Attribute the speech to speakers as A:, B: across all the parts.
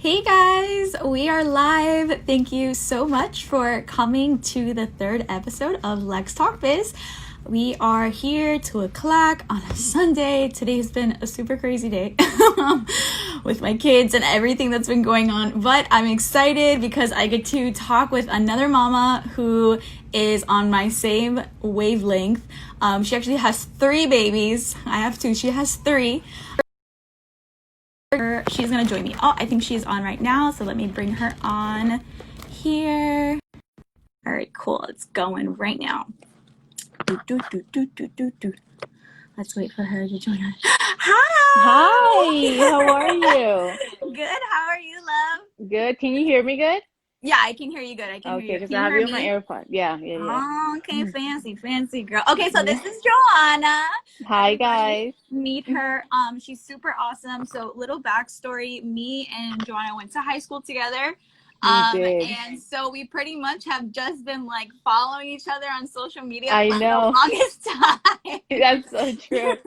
A: Hey guys, we are live. Thank you so much for coming to the third episode of LexTalkBiz. We are here 2:00 on a Sunday. Today's been a super crazy day with my kids and everything that's been going on. But I'm excited because I get to talk with another mama who is on my same wavelength. She actually has 3 babies. I have 2. She has 3. She's gonna join me. Oh, I think she's on right now, so let me bring her on here. All right, cool. It's going right now. Let's wait for her to join us.
B: Hi, how are you?
A: Good. How are you, love?
B: Good. Can you hear me good?
A: Yeah, I can hear you good. I can hear
B: Okay,
A: you.
B: because
A: Can
B: I
A: you
B: have
A: hear
B: you on my
A: me?
B: AirPod. Yeah.
A: Oh, okay, fancy girl. Okay, so this is Johanna.
B: Hi,
A: Everybody
B: guys.
A: meet her. She's super awesome. So little backstory, me and Johanna went to high school together.
B: We did.
A: And so we pretty much have just been like following each other on social media
B: I
A: for the
B: know.
A: longest time.
B: That's so true.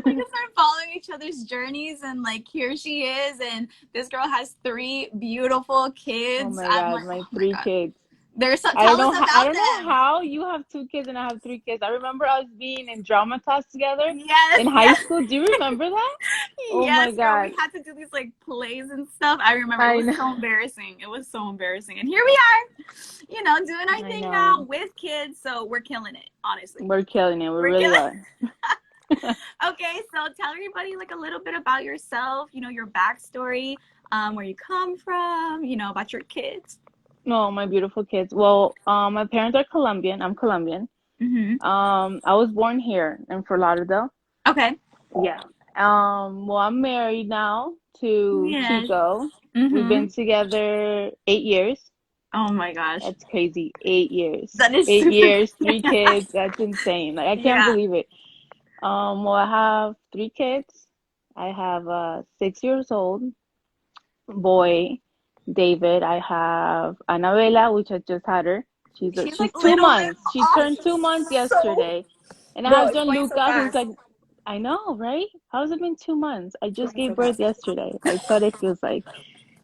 A: We just started following each other's journeys, and like here she is, and this girl has 3 beautiful kids.
B: Oh my
A: I'm
B: God,
A: like,
B: my
A: oh my
B: 3
A: God.
B: kids.
A: Tell
B: I
A: us
B: don't
A: about
B: know
A: them.
B: how you have 2 kids and I have 3 kids. I remember us being in drama class together
A: Yes,
B: in high
A: yes.
B: school. Do you remember that? Oh my
A: Yes, girl.
B: God.
A: We had to do these like plays and stuff. I remember it
B: I
A: was
B: know.
A: so embarrassing. It was so embarrassing. And here we are, doing our
B: I
A: thing now
B: know.
A: with kids. So we're killing it, honestly.
B: We're killing it. We
A: We're
B: really
A: killing
B: are.
A: Okay, so tell everybody like a little bit about yourself, your backstory, where you come from, about your kids.
B: No, my beautiful kids. Well, my parents are Colombian. I'm Colombian.
A: Mm-hmm.
B: I was born here in Fort Lauderdale.
A: Okay.
B: Yeah. Well, I'm married now to
A: Yes.
B: Chico. We've
A: Mm-hmm.
B: been together 8 years.
A: Oh my gosh.
B: That's crazy. 8 years.
A: That is
B: Eight
A: super
B: years, 3 kids. That's insane. Like I can't
A: Yeah.
B: believe it. Well, I have 3 kids. I have a 6 years old boy, David. I have Annabella, which I just had her.
A: She's
B: She's
A: like
B: two
A: little.
B: months. She
A: Oh,
B: turned 2 months
A: she's so
B: yesterday. And I
A: Bro,
B: have
A: it's going so
B: Gianluca, who's
A: fast.
B: like, I know, right? How's it been 2 months? I
A: It's
B: just
A: going so
B: gave birth
A: fast.
B: yesterday. Like, that's what it feels like.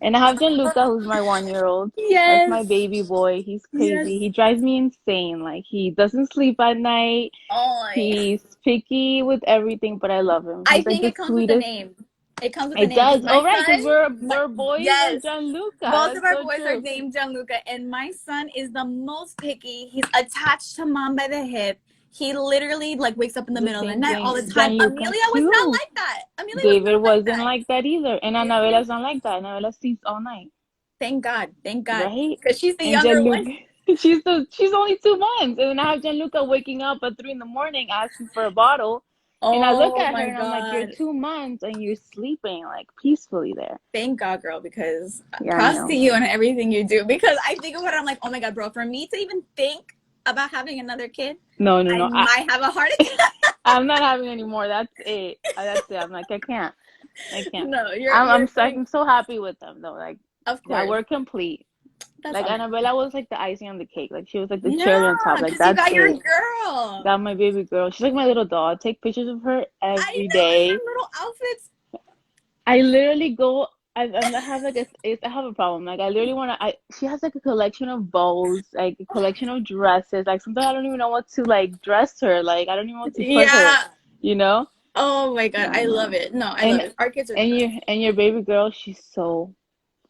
B: And I have Gianluca, who's my 1 year old. That's
A: Yes.
B: my baby boy. He's
A: Yes.
B: crazy. He drives me insane. Like, he doesn't sleep at night.
A: Oh my.
B: He's picky with everything, but I love him.
A: I
B: He's like
A: think
B: the
A: it comes with the
B: sweetest.
A: name. It comes with the
B: It
A: name because
B: does.
A: my
B: Oh, right, because
A: son,
B: we're boys and
A: yes,
B: Gianluca.
A: both of
B: That's
A: our
B: so
A: boys are
B: true.
A: named Gianluca, and my son is the most picky. He's attached to mom by the hip. He literally like wakes up in the
B: The
A: middle of the
B: same
A: night all the
B: thing.
A: time.
B: Gianluca
A: Amelia was not
B: too.
A: like that. Amelia was
B: David
A: not like
B: wasn't
A: that.
B: like that either. And
A: You see?
B: Annabella's not like that. Annabella sleeps all night.
A: Thank God,
B: Right?
A: because she's the
B: And
A: younger one.
B: Gianluca, she's only 2 months. And then I have Gianluca waking up at 3 in the morning asking for a bottle. And I look
A: Oh
B: at her
A: my
B: and I'm like, you're
A: God.
B: 2 months and you're sleeping like peacefully there.
A: Thank God, girl, because
B: Yeah, I
A: props to
B: know.
A: you and everything you do. Because I think about it, I'm like, oh my God, bro, for me to even think about having another kid, I
B: No.
A: might have a heart attack.
B: I'm not having any more. That's it. That's it. I'm like, I can't. I can't.
A: No, you're doing,
B: I'm so happy with them though. Like,
A: of
B: yeah,
A: course.
B: we're complete.
A: That's
B: Like
A: all.
B: Annabella was like the icing on the cake. Like she was like the cherry on
A: Yeah,
B: top. Like
A: because you
B: that's
A: got your
B: it.
A: girl.
B: Got my baby girl. She's like my little doll. I take pictures of her
A: I
B: every
A: know
B: day.
A: her little outfits.
B: I literally go. I have like I have a problem. Like I literally want to. She has like a collection of bows, like a collection of dresses. Like sometimes I don't even know what to like dress her. Like I don't even know what to put her.
A: Yeah.
B: You know?
A: Oh my God,
B: I
A: I love
B: know.
A: it. No, I love
B: And
A: it. Our kids are the best.
B: your baby girl, she's so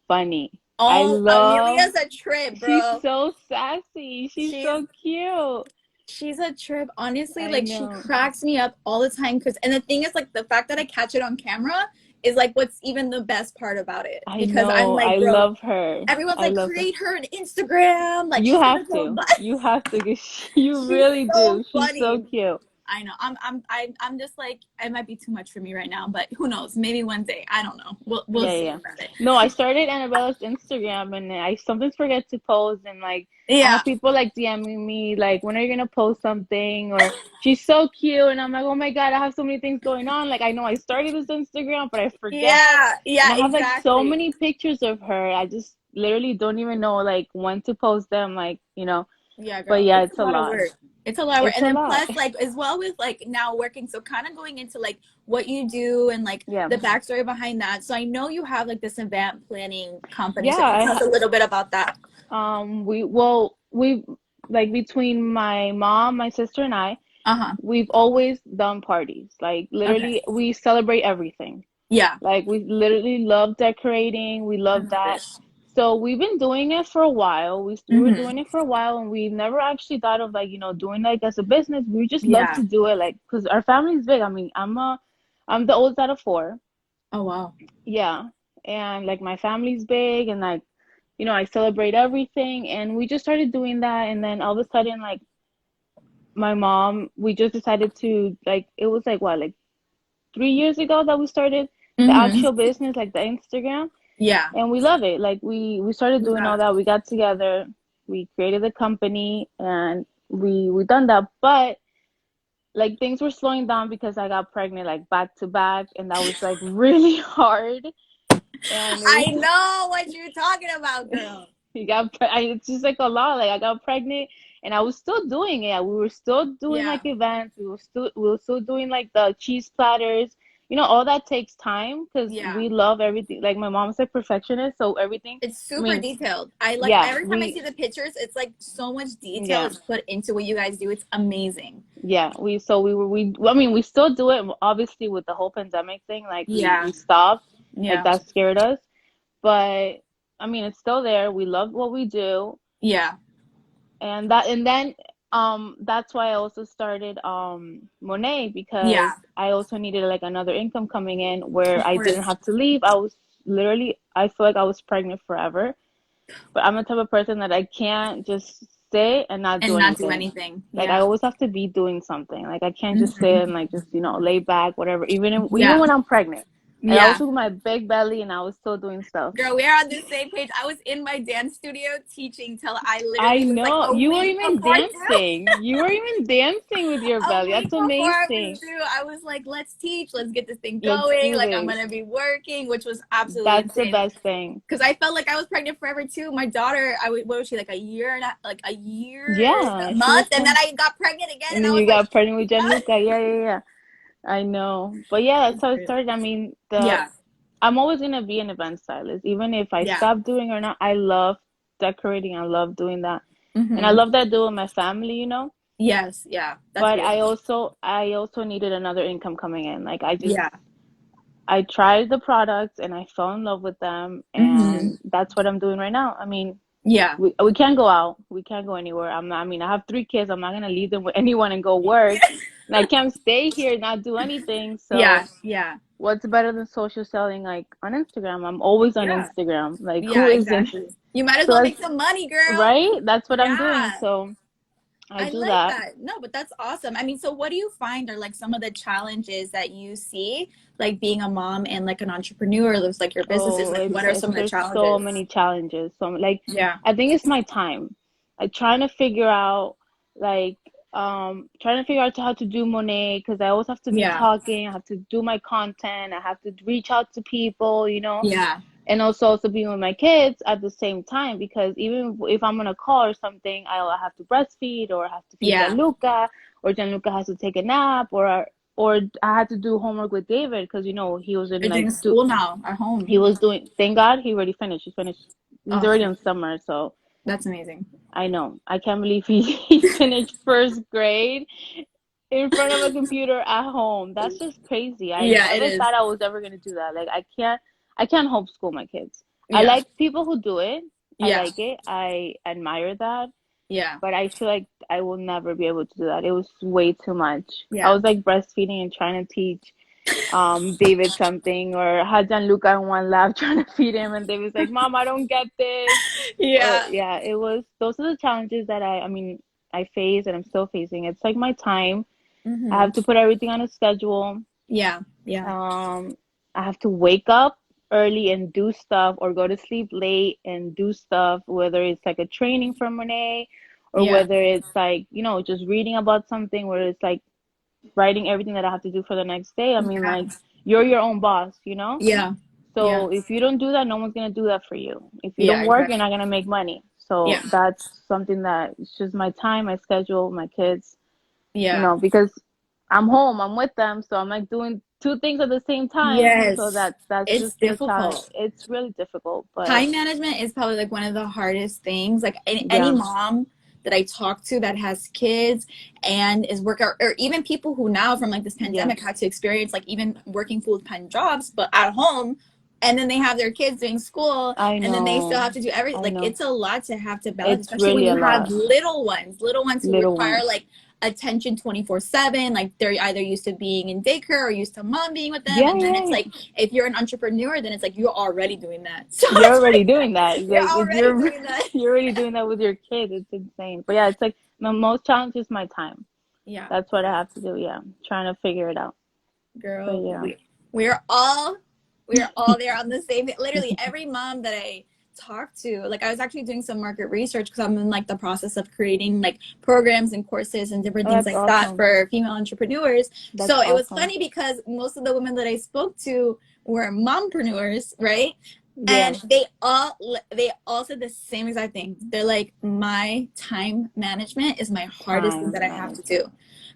B: funny. I
A: Oh,
B: love.
A: Amelia's a trip,
B: She's
A: bro.
B: so sassy. She's
A: She's
B: so cute.
A: She's a trip. Honestly,
B: I
A: like she
B: know.
A: cracks me up all the time. And the thing is, like, the fact that I catch it on camera is like what's even the best part about it.
B: I
A: Because I'm
B: know. I
A: like, bro,
B: love her.
A: everyone's
B: I
A: like,
B: love her.
A: create her on Instagram. Like,
B: You
A: she's
B: have
A: gonna go,
B: to.
A: but
B: You have to. 'Cause you
A: she's
B: really
A: so
B: do. She's so
A: funny.
B: cute.
A: I know. I'm just like, it might be too much for me right now, but who knows? Maybe one day. I don't know. We'll see
B: Yeah.
A: about it.
B: No, I started Annabella's Instagram and I sometimes forget to post and like I
A: Yeah.
B: have people like DMing me like when are you gonna post something or she's so cute and I'm like, oh my God, I have so many things going on. Like I know I started this Instagram, but I forget. And
A: Yeah,
B: I have like so
A: exactly.
B: many pictures of her. I just literally don't even know like when to post them, like,
A: Yeah,
B: but
A: girl.
B: yeah,
A: It's
B: it's
A: a
B: a
A: lot of
B: lot.
A: work. It's a lot of work.
B: It's
A: And
B: a
A: then
B: lot.
A: plus like as well with like now working, so kind of going into like what you do and like
B: Yeah.
A: the backstory behind that. So I know you have like this event planning company.
B: Yeah,
A: So can you tell us a little bit about that?
B: we like between my mom, my sister, and I,
A: Uh-huh.
B: we've always done parties. Like
A: Okay.
B: literally, we celebrate everything.
A: Yeah.
B: Like we literally love decorating. We
A: I
B: love
A: love
B: that.
A: it.
B: So we've been doing it for a while. We were
A: Mm-hmm.
B: doing it for a while, and we never actually thought of like, doing like as a business. We just love
A: Yeah.
B: to do it, like, because our family's big. I mean, I'm the oldest out of four.
A: Oh wow.
B: Yeah. And like my family's big, and like, I celebrate everything, and we just started doing that, and then all of a sudden, like my mom, we just decided to, like, it was like what, like 3 years ago that we started the
A: Mm-hmm.
B: actual business, like the Instagram,
A: Yeah.
B: and we love it. Like we started doing
A: Yeah.
B: all that. We got together, we created a company, and we done that. But like things were slowing down because I got pregnant like back to back, and that was like really hard. And
A: I know what you're talking about, girl.
B: it's just like a lot. Like I got pregnant, and I was still doing it. We were still doing
A: Yeah.
B: like events. We were still doing like the cheese platters. All that takes time because
A: Yeah.
B: we love everything. Like my mom's a perfectionist, so everything.
A: It's
B: I
A: super
B: mean,
A: detailed. I like
B: yeah,
A: every time I see the pictures, it's like so much detail
B: yeah,
A: is put into what you guys do. It's amazing.
B: yeah. I mean, we still do it. Obviously, with the whole pandemic thing, like we
A: Yeah.
B: stopped. Like
A: Yeah.
B: that scared us, but I mean, it's still there. We love what we do.
A: Yeah.
B: And then that's why I also started Monet, because
A: Yeah.
B: I also needed like another income coming in where
A: Of
B: I didn't
A: course.
B: have to leave. I was literally, I feel like I was pregnant forever, but I'm the type of person that I can't just sit and not do
A: And not do
B: anything.
A: anything.
B: Like I
A: Yeah.
B: always have to be doing something. Like I can't just sit
A: Hmm.
B: and like just lay back, whatever, even
A: Yeah.
B: when I'm pregnant. Like I was
A: Yeah.
B: with my big belly and I was still doing stuff.
A: Girl, we are on the same page. I was in my dance studio teaching till I
B: I
A: literally was like
B: know
A: a
B: you were
A: week
B: even
A: before due.
B: dancing. You were even dancing with your
A: A
B: belly.
A: week
B: That's
A: before I was
B: amazing.
A: due, I was like, let's teach, let's get this thing
B: Let's
A: going.
B: do
A: Like, I'm
B: this.
A: gonna be working, which was absolutely
B: That's the
A: insane.
B: best thing.
A: Because I felt like I was pregnant forever too. My daughter, what was she, like a year and
B: Yeah,
A: a
B: she was
A: month, and then
B: born.
A: I got pregnant again,
B: And
A: and
B: then
A: I was
B: you
A: like,
B: got pregnant with
A: what?
B: Gianluca. Yeah, yeah, yeah. I know. But yeah, that's how it started. I mean,
A: Yeah,
B: I'm always gonna be an event stylist. Even if I
A: yeah,
B: stop doing or not, I love decorating. I love doing that. And I
A: mm-hmm.
B: love that I do with my family.
A: Yes, yeah, that's
B: But I
A: beautiful.
B: also I also needed another income coming in. Like
A: Yeah,
B: I tried the products and I fell in love with them,
A: mm-hmm.
B: and that's what I'm doing right now. I mean,
A: Yeah,
B: we can't go out. We can't go anywhere. I mean, I have 3 kids. I'm not gonna leave them with anyone and go work. And I can't stay here and not do anything.
A: yeah,
B: So
A: yeah,
B: what's better than social selling like on Instagram? I'm always on
A: yeah,
B: Instagram. Like who
A: yeah,
B: isn't?
A: exactly. You might as
B: So
A: well
B: that's
A: make some money, girl.
B: right. That's what I'm doing.
A: Yeah.
B: So I
A: I
B: do
A: like
B: that.
A: that. No, but that's awesome. I mean, so what do you find are like some of the challenges that you see, like being a mom and like an entrepreneur, looks like your businesses,
B: Oh,
A: like what are some of the
B: there's so
A: challenges?
B: many challenges. So like
A: Yeah.
B: I think it's my time. Like trying to figure out like trying to figure out how to do Monet, because I always have to be
A: Yeah.
B: talking, I have to do my content, I have to reach out to people.
A: Yeah.
B: And also being with my kids at the same time, because even if I'm on a call or something, I'll have to breastfeed, or I have to feed
A: Yeah.
B: Gianluca, or Gianluca has to take a nap, or I had to do homework with David because he was in
A: You're
B: like
A: doing school now at
B: he
A: home.
B: was doing, thank God he already finished. He's
A: Oh,
B: already in summer, so
A: that's amazing.
B: I know. I can't believe he finished first grade in front of a computer at home. That's just crazy. I
A: Yeah, it
B: never
A: is.
B: thought I was ever gonna do that. Like I can't homeschool my kids. I
A: Yeah.
B: like people who do it. I
A: Yeah.
B: like it. I admire that.
A: Yeah.
B: But I feel like I will never be able to do that. It was way too much. I
A: Yeah.
B: was like breastfeeding and trying to teach David something, or had Gianluca in one lap trying to feed him, and David's like, Mom, I don't get this. Or
A: Yeah.
B: yeah, those are the challenges that I mean I face and I'm still facing. It's like my time. I
A: Mm-hmm.
B: have to put everything on a schedule.
A: Yeah. Yeah.
B: um I have to wake up early and do stuff, or go to sleep late and do stuff, whether it's like a training from Renee, or
A: Yeah.
B: whether it's like just reading about something, where it's like writing everything that I have to do for the next day. I mean,
A: Yeah.
B: like, you're your own boss.
A: Yeah. Yeah.
B: So if you don't do that, no one's gonna do that for you. If you
A: Yeah,
B: don't work, you're
A: exactly.
B: not gonna make money. So
A: Yeah.
B: that's something that it's just my time, my schedule, my kids,
A: Yeah.
B: because I'm home, I'm with them, so I'm like doing two things at the same time. So
A: Yes.
B: that's
A: It's
B: just the challenge.
A: difficult.
B: It's really difficult, but
A: Time management is probably like one of the hardest things. Like any
B: yeah,
A: mom that I talk to that has kids and is working, or even people who now from like this
B: yeah,
A: pandemic had to experience like even working full-time jobs but at home, and then they have their kids doing school,
B: I
A: and then they still
B: know,
A: have to do everything.
B: I
A: Like
B: know.
A: it's a lot to have to balance,
B: It's
A: especially when
B: really a
A: you have
B: lot.
A: little ones who
B: Little
A: require
B: ones.
A: like attention 24/7. Like they're either used to being in daycare or used to mom being with them,
B: Yeah,
A: and then
B: yeah,
A: it's
B: yeah.
A: like if you're an entrepreneur, then it's like you're already doing that. So
B: You're
A: it's
B: already
A: like
B: doing that.
A: you're
B: Like if
A: already doing that.
B: you're already doing that with your kids. It's insane. But yeah, it's like the most challenge is my time.
A: Yeah,
B: That's what I have to do. Yeah, trying to figure it out. But
A: girl,
B: yeah.
A: we're all we're all there on the same. Literally every mom that I talk to, like I was actually doing some market research because I'm in like the process of creating like programs and courses and different
B: Oh,
A: things
B: that's
A: like that
B: awesome.
A: for female entrepreneurs.
B: That's
A: So it was
B: awesome.
A: funny because most of the women that I spoke to were mompreneurs, right?
B: Yeah,
A: And they all said the same exact thing. They're like, my time management is my hardest thing that
B: time
A: I have to
B: management.
A: do,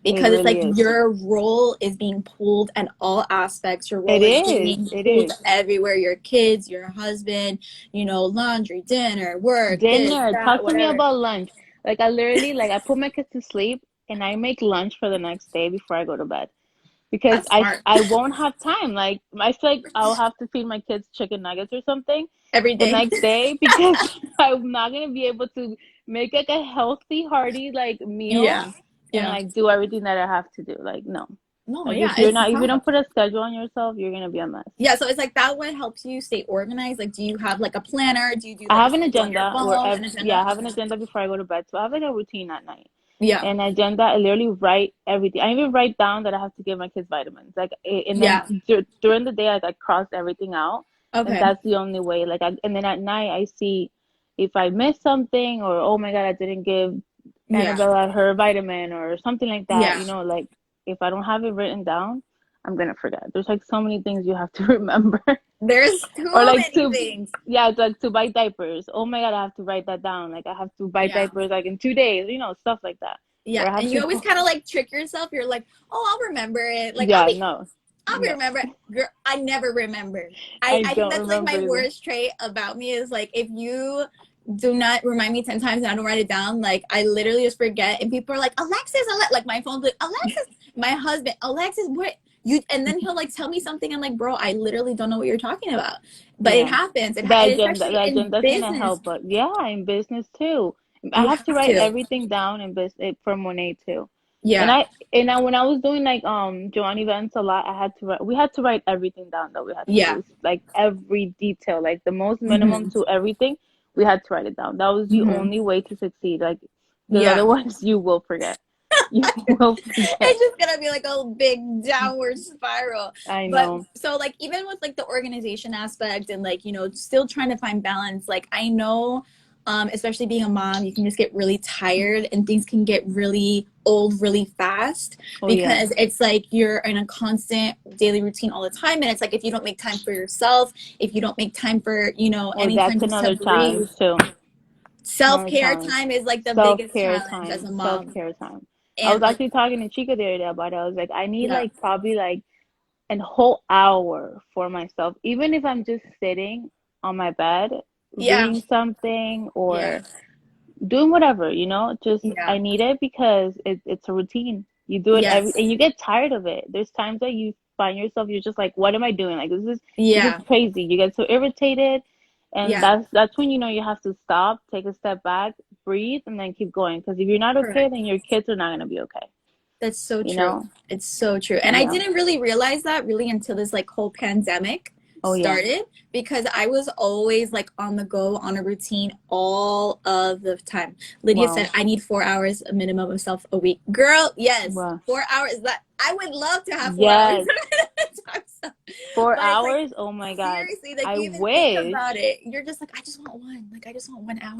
B: It
A: because it's like
B: really is.
A: your role is being pulled at all aspects. Your
B: It
A: role is
B: is.
A: being
B: It
A: pulled
B: is.
A: everywhere. Your kids, your husband, laundry, dinner, work, this,
B: Dinner.
A: that,
B: Talk to me
A: whatever.
B: about lunch. Like I literally like I put my kids to sleep and I make lunch for the next day before I go to bed. Because
A: That's smart.
B: I won't have time. Like I feel like I'll have to feed my kids chicken nuggets or something
A: Every
B: the
A: day.
B: next day because I'm not gonna be able to make like a healthy, hearty like meal
A: Yeah.
B: and
A: Yeah.
B: like do everything that I have to do. Like no.
A: No,
B: Like
A: yeah, it's
B: if you
A: tough.
B: don't put a schedule on yourself, you're gonna be a mess.
A: Yeah, so it's like that what helps you stay organized. Like, do you have like a planner? Do you do
B: I
A: like a
B: have an
A: schedule on your
B: agenda
A: phone, an
B: yeah,
A: agenda?
B: I have an
A: Okay.
B: agenda before I go to bed. So I have like a routine at night.
A: Yeah.
B: An agenda, I literally write everything. I even write down that I have to give my kids vitamins. Like, and then
A: Yeah.
B: during the day, I like cross everything out, and
A: Okay.
B: that's the only way. Like, and then at night, I see if I missed something or oh my God, I didn't give
A: Yeah.
B: Annabella her vitamin or something like that.
A: Yeah.
B: Like if I don't have it written down, I'm gonna forget. There's like so many things you have to remember.
A: There's
B: Or
A: too
B: like
A: many things.
B: yeah, it's like to buy diapers. Oh my God, I have to write that down. Like I have to buy
A: Yeah.
B: diapers like in 2 days, stuff like that.
A: Yeah.
B: Or I have
A: And you
B: to
A: always
B: go.
A: kind of like trick yourself. You're like, oh, I'll remember it. Like
B: Yeah, no,
A: I'll be
B: no,
A: remember. Girl, I never remember.
B: I
A: I think
B: don't
A: that's like
B: remember
A: my
B: either.
A: worst trait about me is like if you do not remind me 10 times and I don't write it down, like I literally just forget. And people are like, Alexis, like my phone's like, Alexis, my husband, Alexis, what you, and then he'll like tell me something. I'm like, bro, I literally don't know what you're talking about. But it
B: Yeah,
A: happens.
B: the
A: Especially in
B: agenda's gonna
A: business.
B: help, but yeah, in business too. I
A: You
B: have to
A: have
B: write
A: to.
B: everything down in business for Monet too. And
A: Yeah.
B: when I was doing like Joanne events a lot, we had to write everything down that we had to
A: Yeah.
B: do, like every detail, like the most minimum
A: Hmm.
B: to everything, we had to write it down. That was the
A: Hmm.
B: only way to succeed. Like, because
A: Yeah.
B: otherwise you will forget. You will forget.
A: It's just gonna be like a big downward spiral.
B: I
A: But
B: know.
A: so like even with like the organization aspect and like still trying to find balance, like I know especially being a mom, you can just get really tired and things can get really old really fast
B: Oh yeah.
A: because it's like you're in a constant daily routine all the time, and it's like if you don't make time for yourself, if you don't make time for
B: Well,
A: any time
B: that's
A: just to
B: another challenge
A: breathe,
B: too. Another
A: self-care
B: challenge.
A: time is like the biggest
B: Self-care
A: challenge as
B: time.
A: a mom.
B: Self-care time. I was
A: And like
B: actually talking to Chica the other day about it. I was like, I need
A: yeah.
B: like probably like a whole hour for myself, even if I'm just sitting on my bed
A: Yeah.
B: reading something
A: Yeah.
B: or doing whatever, just
A: Yeah.
B: I need it because it's a routine. You do it and
A: Yes.
B: you get tired of it. There's times that you find yourself, you're just like, what am I doing? Like this is
A: Yeah.
B: crazy. You get so irritated, and
A: Yeah.
B: that's when you have to stop, take a step back, breathe, and then keep going. Because if you're not okay,
A: Correct.
B: then your kids are not gonna be okay.
A: That's so
B: You
A: true.
B: know?
A: It's so true. And I
B: Yeah.
A: didn't really realize that really until this like whole pandemic
B: Oh yeah.
A: started, because I was always like on the go on a routine all of the time. Lydia said
B: Wow.
A: I need 4 hours a minimum of self a week. Girl, yes.
B: Wow.
A: 4 hours. That I would love to have 4 hours
B: Yes. 4
A: But it's like,
B: hours? Oh my God.
A: seriously, like
B: I
A: you even think
B: wish.
A: about it. You're just like, I just want one. Like, I just want 1 hour.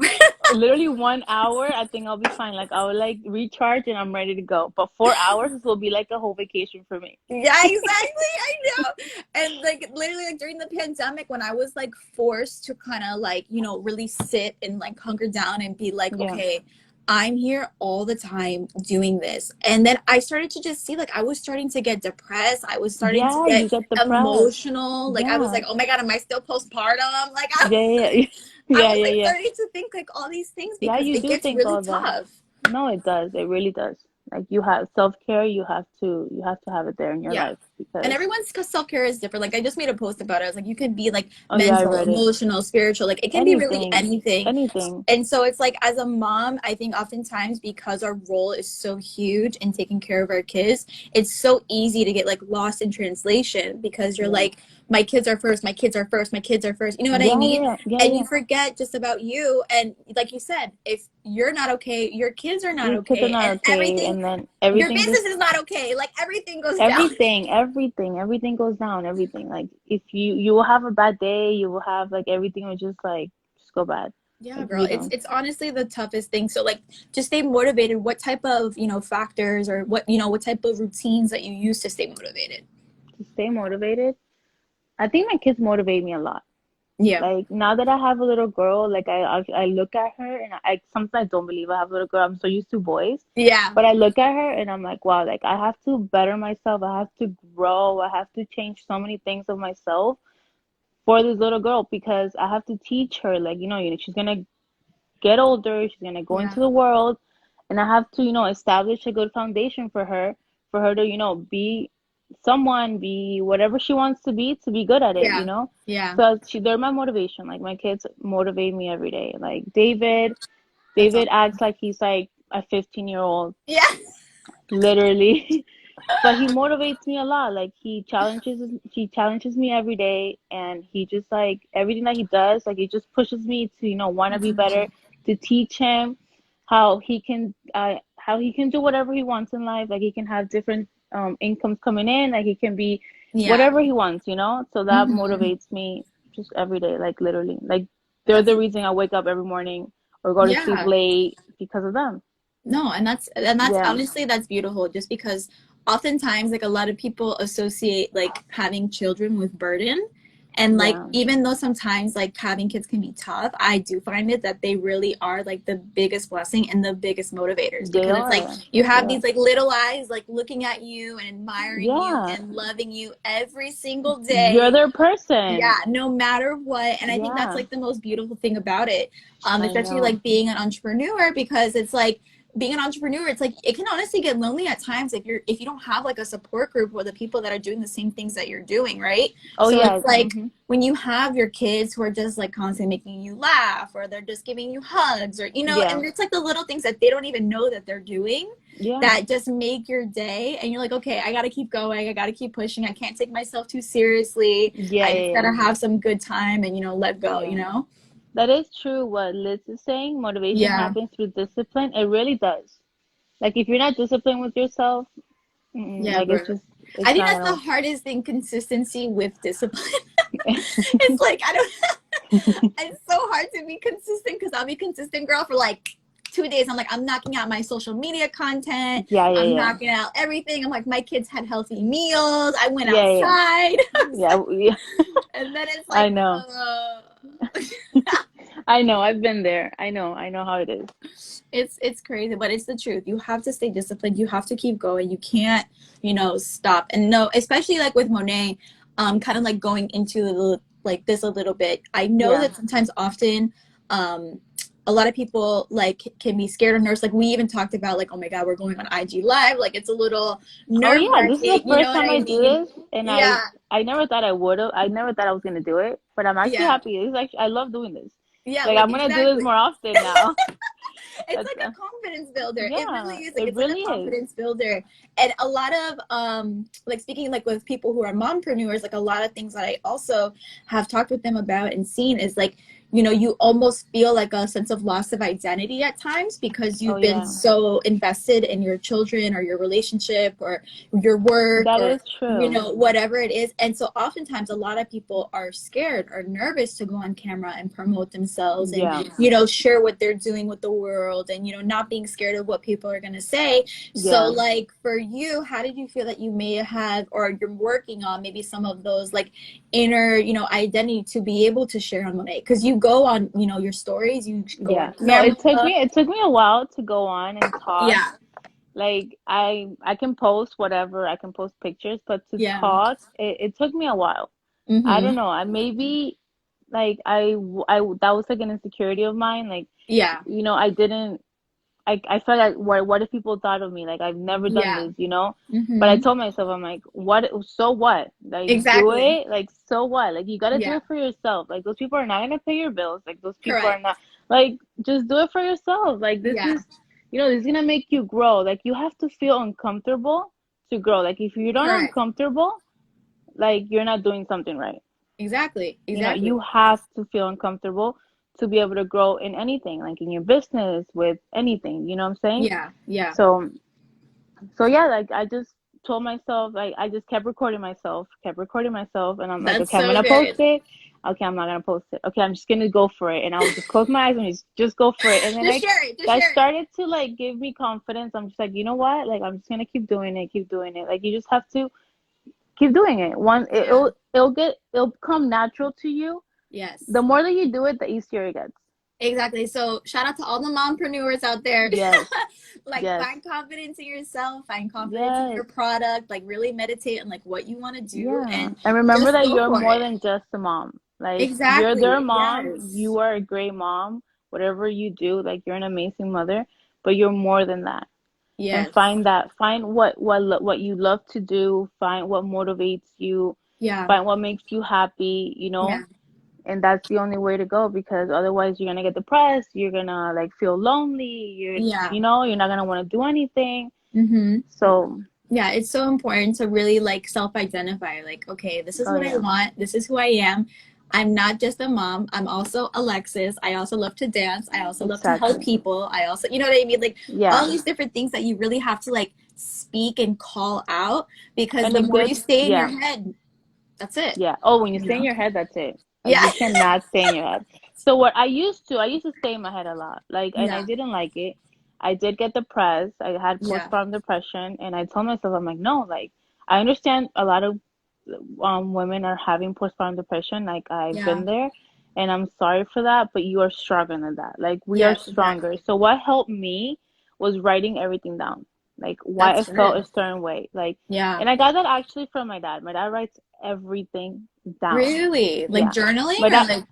B: Literally 1 hour, I think I'll be fine. Like I will like recharge and I'm ready to go. But 4 hours, this will be like a whole vacation for me.
A: Yeah, exactly. I know. And like literally like during the pandemic when I was like forced to kind of like, really sit and like hunker down and be like,
B: Yeah.
A: okay, I'm here all the time doing this. And then I started to just see like I was starting to get depressed. I was starting to
B: Yeah,
A: get
B: you get depressed.
A: emotional. Like I was
B: Yeah.
A: like, oh my God, am I still postpartum? Like I
B: Yeah, yeah, yeah.
A: I
B: Yeah,
A: was
B: yeah,
A: like
B: yeah.
A: starting to think like all these things
B: Yeah,
A: because
B: you
A: it
B: do
A: gets
B: think
A: really
B: all that.
A: tough.
B: No, it does. It really does. Like you have self-care, you have to have it there in your
A: Yeah.
B: life
A: And
B: because
A: everyone's self-care is different. Like I just made a post about it. I was like, you can be like
B: oh yeah, I
A: mental,
B: read it.
A: emotional, spiritual. Like it can be really
B: Anything.
A: anything.
B: Anything.
A: And so it's like as a mom, I think oftentimes because our role is so huge in taking care of our kids, it's so easy to get like lost in translation because you're
B: Yeah.
A: like, my kids are first, my kids are first, my kids are first. You know what I
B: Yeah,
A: mean?
B: yeah, yeah,
A: And
B: yeah.
A: you forget just about you. And like you said, if you're not okay, your kids are not
B: Your kids are
A: okay,
B: not
A: and
B: okay,
A: everything,
B: and then
A: your
B: everything just
A: business is not okay. Like everything goes down.
B: everything goes down. Everything. Like if you will have a bad day, you will have like everything will just go bad.
A: Yeah,
B: Like
A: girl,
B: you
A: it's
B: don't.
A: it's honestly the toughest thing. So like just stay motivated. What type of, factors or what type of routines that you use to stay motivated?
B: To stay motivated. I think my kids motivate me a lot.
A: Yeah.
B: Like now that I have a little girl, like I look at her and I sometimes don't believe I have a little girl. I'm so used to boys,
A: Yeah.
B: but I look at her and I'm like, wow, like I have to better myself. I have to grow. I have to change so many things of myself for this little girl because I have to teach her, like, she's gonna get older, she's gonna go
A: Yeah.
B: into the world, and I have to, establish a good foundation for her to, be someone, be whatever she wants to be good at it,
A: Yeah. Yeah.
B: So they're my motivation. Like my kids motivate me every day. Like
A: That's
B: David
A: awesome.
B: acts like he's like a 15-year-old,
A: Yeah.
B: literally. But he motivates me a lot. Like he challenges me every day, and he just like everything that he does, like it just pushes me to want to
A: That's
B: be better,
A: amazing.
B: to teach him how he can do whatever he wants in life. Like he can have different incomes coming in. Like he can be
A: Yeah.
B: whatever he wants. So that
A: Hmm.
B: motivates me just every day. Like literally, like they're
A: That's
B: the reason I wake up every morning or go to sleep
A: yeah.
B: late because of them.
A: No, and that's
B: Yeah,
A: honestly that's beautiful just because oftentimes like a lot of people associate like having children with burden. And like
B: yeah,
A: even though sometimes like having kids can be tough, I do find it that they really are like the biggest blessing and the biggest motivators
B: they
A: because it's like
B: are.
A: you
B: They
A: have
B: are.
A: these like little eyes like looking at you and admiring you
B: Yeah,
A: and loving you every single
B: you're
A: day.
B: their
A: Yeah,
B: person.
A: no matter what. And I think that's
B: Yeah,
A: like the most beautiful thing about it.
B: I
A: Especially
B: know.
A: like being an entrepreneur because it's like being an entrepreneur, it's like it can honestly get lonely at times if you don't have like a support group or the people that are doing the same things that you're doing, right?
B: Oh
A: So
B: yeah.
A: it's like
B: Hmm.
A: when you have your kids who are just like constantly making you laugh or they're just giving you hugs or
B: Yeah,
A: and it's like the little things that they don't even know that they're doing
B: yeah,
A: that just make your day and you're like, okay, I got to keep going, I got to keep pushing, I can't take myself too seriously,
B: yeah,
A: I just got
B: yeah,
A: to have some good time and let
B: yeah.
A: go.
B: Yeah. That is true. What Liz is saying, motivation
A: Yeah.
B: happens through discipline. It really does. Like if you're not disciplined with yourself,
A: Yeah,
B: like
A: bro. I
B: it's
A: think
B: not
A: that's the
B: gonna.
A: hardest thing, consistency with discipline. It's like I don't it's so hard to be consistent because I'll be consistent girl for like 2 days. I'm like, I'm knocking out my social media content.
B: Yeah, yeah,
A: I'm
B: yeah,
A: knocking out everything. I'm like, my kids had healthy meals. I went
B: yeah, yeah,
A: outside.
B: yeah, yeah.
A: And then it's
B: I
A: like,
B: know. I know. I've been there. I know how it is.
A: it's crazy, but it's the truth. You have to stay disciplined. You have to keep going. You can't, stop. And no, especially like with Monet, kind of like going into like this a little bit. I know
B: Yeah.
A: that sometimes often, um, a lot of people like can be scared or nervous. Like we even talked about like, oh my God, we're going on IG live. Like it's a little
B: Oh
A: nerve
B: yeah, this is the
A: wracking. You know
B: first
A: what
B: time
A: I
B: I do
A: mean?
B: this, and I
A: Yeah,
B: I never thought I would have. I never thought I was gonna do it, but I'm actually
A: yeah,
B: happy. It's actually I love doing this.
A: yeah.
B: Like
A: Like
B: I'm gonna do this
A: exactly.
B: more often now.
A: It's like a confidence builder. It really
B: Yeah,
A: is. Like
B: it
A: it's like
B: really
A: a
B: is.
A: confidence builder. And a lot of like speaking like with people who are mompreneurs, like a lot of things that I also have talked with them about and seen is like, you know, you almost feel like a sense of loss of identity at times because
B: Oh
A: you've been
B: yeah,
A: so invested in your children or your relationship or your work
B: that
A: or,
B: is
A: you
B: true.
A: know, whatever it is. And so oftentimes a lot of people are scared or nervous to go on camera and promote themselves and,
B: Yeah,
A: you know, share what they're doing with the world and, you know, not being scared of what people are going to say. So
B: yeah.
A: like for you, how did you feel that you may have, or you're working on maybe some of those like inner, you know, identity to be able to share on Monet? Because you go on, you know, your stories, you go
B: Yeah.
A: on
B: No,
A: camera.
B: it took me a while to go on and talk.
A: Yeah.
B: Like I can post whatever, I can post pictures, but to
A: Yeah.
B: talk, it took me a while. I don't
A: Mm-hmm.
B: know. I maybe like that was like an insecurity of mine. Like,
A: Yeah.
B: you know, I felt like what if people thought of me? Like I've never done
A: Yeah.
B: this, you know? But I
A: Mm-hmm.
B: told myself, I'm like, what so what? Like do
A: Exactly.
B: it, like so what? Like you gotta do
A: Yeah.
B: it for yourself. Like those people are not gonna pay your bills. Like those people are
A: Correct.
B: not like just do it for yourself. Like this
A: Yeah.
B: is this is gonna make you grow. Like you have to feel uncomfortable to grow. Like if you're not
A: Correct.
B: uncomfortable, like you're not doing something right.
A: Exactly.
B: You know,
A: Exactly.
B: you have to feel uncomfortable to be able to grow in anything, like in your business, with anything, you know what I'm saying?
A: Yeah. Yeah.
B: So, so yeah, like I just told myself, like I just kept recording myself, and I'm like,
A: That's
B: okay, I'm
A: so
B: gonna post
A: good.
B: it. Okay, I'm not gonna post it. Okay, I'm just gonna go for it, and I would just close my eyes and just go for it, and then
A: Just
B: like
A: share it. Just
B: that
A: share it.
B: started to like give me confidence. I'm just like, you know what? Like I'm just gonna keep doing it, keep doing it. Like you just have to keep doing it.
A: Yeah.
B: It'll come natural to you. The
A: Yes.
B: more that you do it, the easier it gets.
A: Exactly. So shout out to all the mompreneurs out there.
B: Yes,
A: Like
B: yes,
A: find confidence in yourself, find confidence in
B: yes,
A: your product, like really meditate on like what you want to do
B: yeah.
A: and
B: And remember
A: just
B: that
A: go
B: you're
A: for
B: more
A: it.
B: than just a mom. Like you're their
A: Exactly.
B: mom.
A: Yes.
B: You are a great mom. Whatever you do, like you're an amazing mother, but you're more than that. And
A: Yes.
B: find what you love to do, find what motivates you,
A: Yeah.
B: find what makes you happy, you know?
A: Yeah.
B: And that's the only way to go, because otherwise you're gonna get depressed, you're gonna like feel lonely,
A: Yeah.
B: you're not gonna want to do anything.
A: Mm-hmm.
B: So,
A: Yeah, it's so important to really like self-identify. Like, okay, this is
B: oh
A: what I
B: yeah,
A: want. This is who I am. I'm not just a mom. I'm also Alexis. I also love to dance. I also love to help
B: exactly.
A: people. I also, you know what I mean? Like all
B: Yeah.
A: these different things that you really have to like speak and call out because
B: And
A: the
B: the
A: more you
B: good,
A: stay in your
B: yeah,
A: head, that's it.
B: yeah. Oh, when you
A: You
B: stay in
A: know?
B: your head, that's it. Like
A: Yeah.
B: you cannot stay in your head. So what I used to stay in my head a lot. Like, and I
A: Yeah.
B: didn't like it. I did get depressed. I had
A: Yeah.
B: postpartum depression, and I told myself, I'm like, no, like I understand a lot of women are having postpartum depression. Like I've
A: Yeah.
B: been there, and I'm sorry for that, but you are stronger than that. Like we are
A: Yes,
B: stronger.
A: exactly.
B: So what helped me was writing everything down, like why
A: That's
B: I felt a
A: good.
B: certain way, like,
A: Yeah.
B: and I got that actually from my dad. My dad writes everything down.
A: Really? Like
B: Yeah,
A: journaling
B: my
A: or
B: dad.
A: like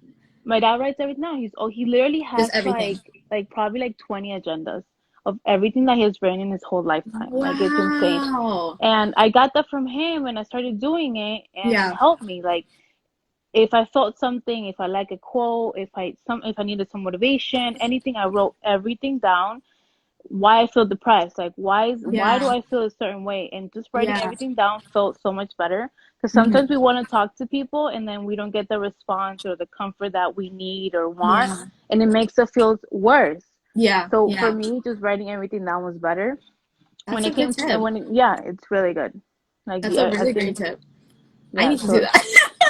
B: My dad writes everything down. He literally
A: just
B: has
A: everything?
B: like probably like 20 agendas of everything that he has written in his whole lifetime. Like it's insane.
A: Wow.
B: And I got that from him, and I started doing it, and it
A: Yeah.
B: helped me. Like if I felt something, if I like a quote, if I needed some motivation, anything, I wrote everything down. Why I feel depressed, like why do
A: Yeah.
B: I feel a certain way? And just writing
A: Yeah.
B: everything down felt so much better, because sometimes
A: Hmm.
B: we want to talk to people and then we don't get the response or the comfort that we need or want,
A: Yeah.
B: and it makes us feel worse.
A: Yeah.
B: So for
A: Yeah.
B: me, just writing everything down was better. When
A: That's a
B: it
A: good
B: came to,
A: tip.
B: yeah, it's really good. Like
A: That's a
B: I
A: really great
B: think,
A: tip. I
B: yeah,
A: need to do
B: so
A: that.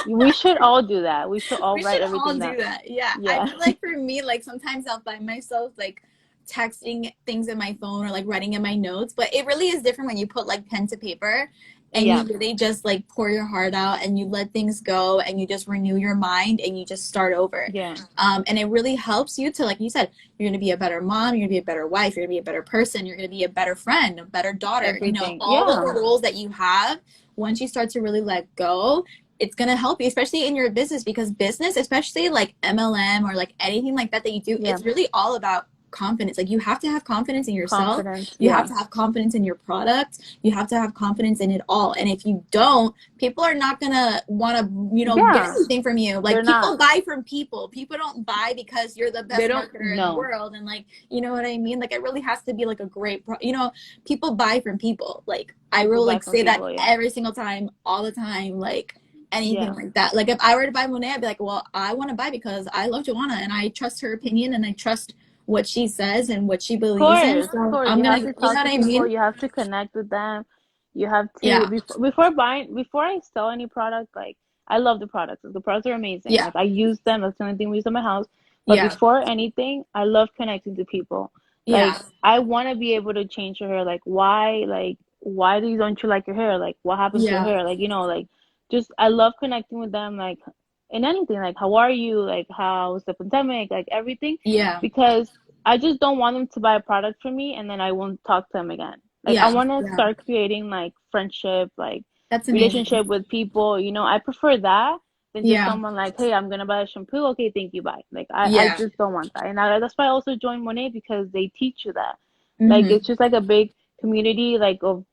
B: we should all do that. We should all
A: We
B: write
A: should all
B: everything down.
A: do that. Yeah. I
B: Yeah.
A: feel like for me, like sometimes I'll find myself like texting things in my phone or like writing in my notes, but it really is different when you put like pen to paper and you
B: Yeah.
A: really just like pour your heart out and you let things go and you just renew your mind and you just start over.
B: Yeah.
A: And it really helps you to, like you said, you're going to be a better mom, you're going to be a better wife, you're going to be a better person, you're going to be a better friend, a better daughter, you know,
B: Everything.
A: all of the
B: Yeah.
A: roles that you have. Once you start to really let go, it's going to help you, especially in your business, because business, especially like MLM or like anything like that that you do,
B: Yeah.
A: it's really all about confidence. Like, you have to have confidence in yourself.
B: Confidence,
A: You have
B: yeah.
A: to have confidence in your product. You have to have confidence in it all. And if you don't, people are not gonna want to, get
B: Yeah,
A: anything from you. Like,
B: they're
A: people
B: not.
A: buy from people. People don't buy because you're the
B: They
A: best
B: don't
A: marketer in the
B: know.
A: world. And like, you know what I mean? Like, it really has to be like a great, people buy from people. Like, I
B: People
A: will
B: buy
A: like
B: from
A: say that
B: people, yeah.
A: every single time, all the time. Like, anything
B: Yeah.
A: like that. Like, if I were to buy Monet, I'd be like, well, I want to buy because I love Johanna and I trust her opinion and I trust what she says and what she believes in.
B: Of
A: So
B: course,
A: I'm
B: you
A: gonna,
B: have to
A: you know
B: talk
A: what
B: to
A: I
B: people.
A: mean?
B: You have to connect with them. You have to
A: Yeah,
B: before I sell any product. Like, I love the products. The products are amazing.
A: yeah,
B: Like, I use them. That's the only thing we use in my house. But
A: yeah,
B: before anything, I love connecting to people. Like,
A: yeah,
B: I want to be able to change your hair. Like, why don't you like your hair? Like, what happened to your
A: yeah,
B: hair? Like, like, just I love connecting with them. Like, in anything. Like, how are you? Like, how's the pandemic? Like, everything.
A: yeah,
B: Because I just don't want them to buy a product from me and then I won't talk to them again. Like, I
A: yeah,
B: want to
A: yeah.
B: start creating like friendship, like
A: That's amazing.
B: relationship with people. I prefer that than just
A: Yeah,
B: someone like, hey, I'm gonna buy a shampoo. Okay, thank you, bye. Like, I
A: yeah.
B: just don't want that. And that's why I also joined Monet because they teach you that. Like,
A: Mm-hmm.
B: it's just like a big community, like, of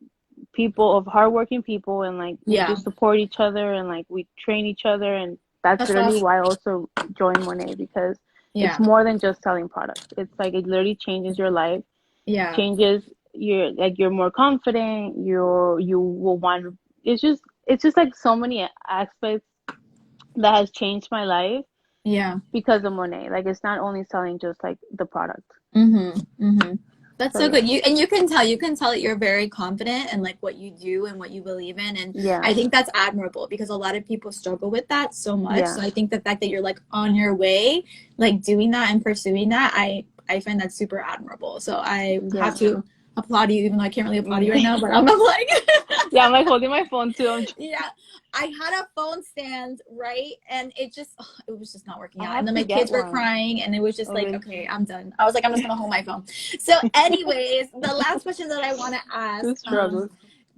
B: people, of hardworking people, and like we
A: Yeah,
B: just support each other and like we train each other, and that's
A: that's
B: literally
A: awesome.
B: why I also joined Monet because it's
A: Yeah,
B: more than just selling products. It's like it literally changes your life,
A: yeah,
B: changes your like you're more confident, you will want it's just like so many aspects that has changed my life
A: yeah.
B: because of Monet. Like, it's not only selling just like the product.
A: Mm-hmm. Mm-hmm. That's
B: So
A: so
B: yeah.
A: good. You can tell that you're very confident in like what you do and what you believe in. And
B: Yeah.
A: I think that's admirable because a lot of people struggle with that so much.
B: Yeah.
A: So I think the fact that you're like on your way, like doing that and pursuing that, I find that super admirable. So I have
B: Yeah.
A: to applaud you, even though I can't really applaud you right now, but I'm like
B: Yeah, I'm like holding my phone too.
A: yeah, I had a phone stand, right? And it was just not working
B: I
A: out. And
B: have
A: then
B: to
A: my
B: get
A: kids were
B: one.
A: crying, and it was just
B: Oh,
A: like,
B: really?
A: okay, I'm done. I was like, I'm just gonna hold my phone. So, anyways, the last question that I want to
B: The
A: ask,
B: struggles.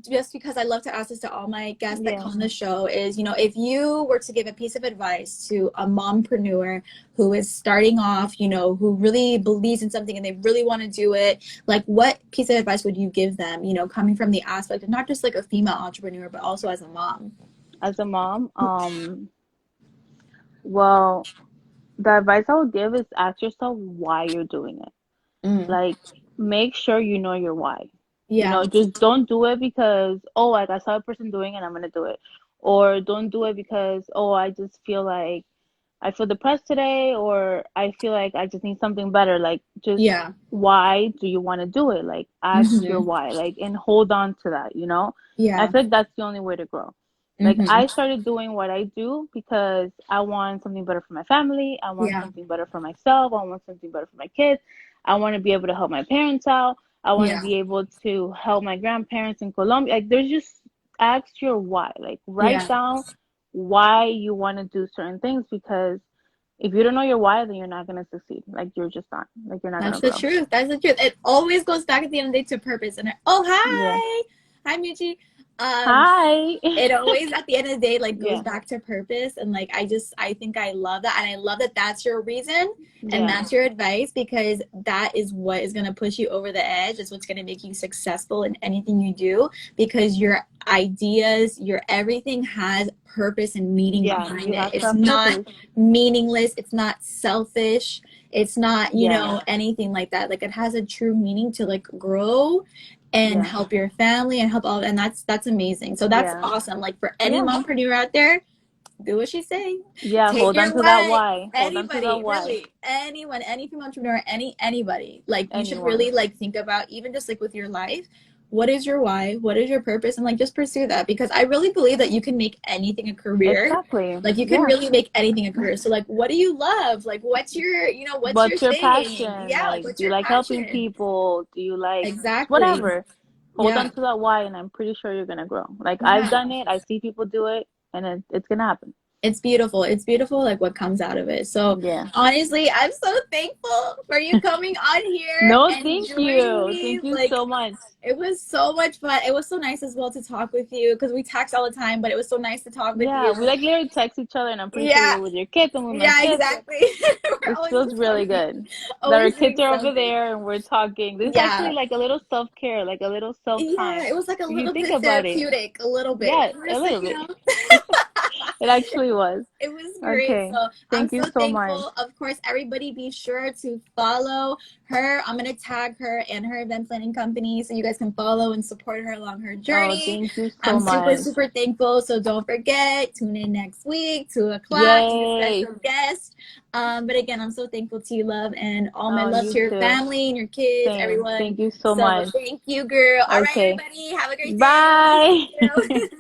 A: just because I love to ask this to all my guests that
B: Yeah.
A: come on the show, is if you were to give a piece of advice to a mompreneur who is starting off, who really believes in something and they really want to do it, like what piece of advice would you give them, coming from the aspect of not just like a female entrepreneur, but also as a mom?
B: As a mom, well, the advice I would give is ask yourself why you're doing it.
A: Mm.
B: Like, make sure you know your why.
A: Yeah,
B: Just don't do it because, oh, like I saw a person doing it, I'm gonna do it. Or don't do it because, oh, I just feel like I feel depressed today, or I feel like I just need something better. Like, just
A: yeah,
B: why do you want to do it? Like, ask your
A: mm-hmm.
B: why, like, and hold on to that. I
A: Yeah,
B: feel like that's the only way to grow. Like,
A: mm-hmm.
B: I started doing what I do because I want something better for my family. I want
A: Yeah,
B: something better for myself. I want something better for my kids. I want to be able to help my parents out. I want to
A: yeah,
B: be able to help my grandparents in Colombia. Like, there's just ask your why. Like, write
A: yeah.
B: down why you want to do certain things because if you don't know your why, then you're not gonna succeed. Like, you're just not. Like, you're not
A: That's
B: gonna
A: the
B: grow.
A: truth. That's the truth. It always goes back at the end of the day to purpose. And oh,
B: Yeah.
A: hi, Michi. Um,
B: Hi.
A: it always at the end of the day like goes
B: Yeah.
A: back to purpose, and like I think I love that, and I love that that's your reason and
B: Yeah.
A: that's your advice, because that is what is going to push you over the edge. It's what's going to make you successful in anything you do, because your ideas, your everything has purpose and meaning
B: Yeah.
A: behind
B: You
A: it.
B: have to
A: It's
B: have
A: not
B: purpose.
A: meaningless, it's not selfish, it's not
B: Yeah.
A: anything like that. Like, it has a true meaning to like grow and
B: Yeah.
A: help your family and help all, and that's amazing. So that's
B: Yeah.
A: awesome. Like, for any
B: Yeah.
A: mompreneur out there, do what she's saying.
B: Yeah.
A: Take
B: Hold on
A: your
B: to that
A: way.
B: why. Hold on to that
A: Anybody,
B: why.
A: really, anyone, any female entrepreneur, anybody. Like, you should
B: Anyone.
A: really like think about, even just like with your life, what is your why? What is your purpose? And like, just pursue that, because I really believe that you can make anything a career.
B: Exactly.
A: Like, you can
B: Yeah.
A: really make anything a career. So like, what do you love? Like, what's your
B: What's your
A: thing?
B: passion?
A: Yeah, like,
B: Like,
A: what's
B: do you
A: your
B: like helping
A: passion?
B: people? Do you like
A: Exactly.
B: whatever? Hold
A: Yeah.
B: on to that why, and I'm pretty sure you're gonna grow. Like, I've
A: Yeah.
B: done it. I see people do it, and it's gonna happen.
A: It's beautiful. It's beautiful, like what comes out of it. So
B: Yeah.
A: honestly, I'm so thankful for you coming on here
B: No,
A: and
B: thank
A: joining
B: you.
A: me.
B: Thank you
A: Like,
B: so much.
A: it was so much fun. It was so nice as well to talk with you, because we text all the time, but it was so nice to talk with
B: Yeah,
A: you.
B: we like literally text each other, and I'm pretty sure
A: Yeah,
B: you're with your kids. I'm with my
A: yeah,
B: kids.
A: exactly.
B: This
A: always
B: feels really
A: something,
B: good. That our
A: always
B: kids
A: doing
B: are over
A: something.
B: there and we're talking. This is
A: Yeah.
B: actually like a little self-care, like a little
A: Yeah,
B: self-time.
A: it was like a
B: If you
A: little
B: think
A: bit
B: about it.
A: therapeutic, a little bit.
B: Yeah,
A: We were
B: a
A: just
B: little
A: like,
B: bit. It
A: it
B: actually
A: was
B: was.
A: it was great.
B: Okay.
A: So I'm
B: Thank you
A: so
B: so much.
A: thankful. Of course, everybody be sure to follow her. I'm gonna tag her and her event planning company so you guys can follow and support her along her
B: Oh,
A: journey.
B: thank you
A: I'm
B: so
A: super,
B: much.
A: super thankful. So don't forget, tune in next week, 2 o'clock, with a
B: Yay.
A: special guest. But again, I'm so thankful to you, love, and all my
B: Oh,
A: love
B: you
A: to your
B: too.
A: family and your kids,
B: Same.
A: everyone.
B: Thank you so
A: So
B: much.
A: thank you, girl. All right,
B: Okay.
A: everybody. Have a great day.
B: Bye.
A: Thank you.